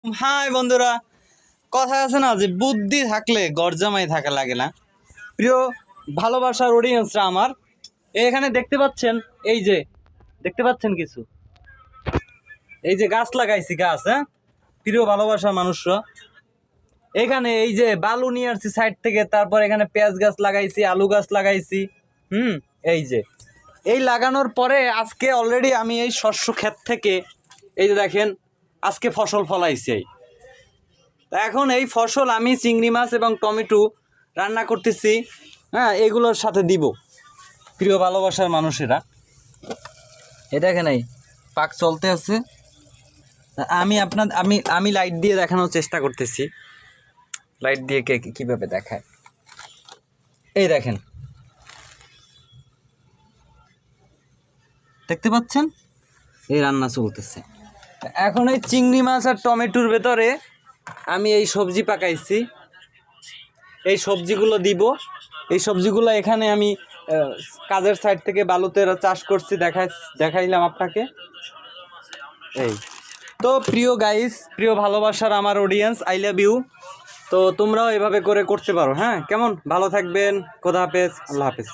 High বন্ধুরা, কথা আছে না যে বুদ্ধি থাকলে গরজামাই থাকা লাগে না। প্রিয় ভালোবাসার অডিয়েন্সরা আমার, এখানে দেখতে পাচ্ছেন, এই যে দেখতে পাচ্ছেন কিছু, এই যে গাছ লাগাইছি, গাছ, হ্যাঁ প্রিয় ভালোবাসার মানুষরা, এখানে এই যে বালু নিয়ে আসছি সাইড থেকে, তারপর এখানে পেঁয়াজ গাছ লাগাইছি, আলু গাছ লাগাইছি। এই যে এই লাগানোর পরে আজকে অলরেডি আমি এই শস্য ক্ষেত থেকে এই যে দেখেন আজকে ফসল ফলাইছি। তা এখন এই ফসল আমি চিংড়ি মাছ এবং টমেটো রান্না করতেছি, হ্যাঁ এগুলোর সাথে দিব প্রিয় ভালোবাসার মানুষেরা। এটা এখানে পাক চলতে আছে। আমি লাইট দিয়ে দেখানোর চেষ্টা করতেছি, লাইট দিয়ে কে কীভাবে দেখায়। এই দেখেন, দেখতে পাচ্ছেন এই রান্না চলতেছে। এখন এই চিংড়ি মাছ আর টমেটোর ভেতরে আমি এই সবজি পাকাইছি, এই সবজিগুলো দিব। এই সবজিগুলো এখানে আমি কাজের সাইড থেকে বালুতে চাষ করছি, দেখাইলাম আপনাকে। এই তো প্রিয় গাইস, প্রিয় ভালোবাসার আমার অডিয়েন্স, আই লাভ ইউ। তো তোমরাও এভাবে করে করতে পারো, হ্যাঁ কেমন? ভালো থাকবেন, খোদা হাফেজ, আল্লাহ হাফেজ।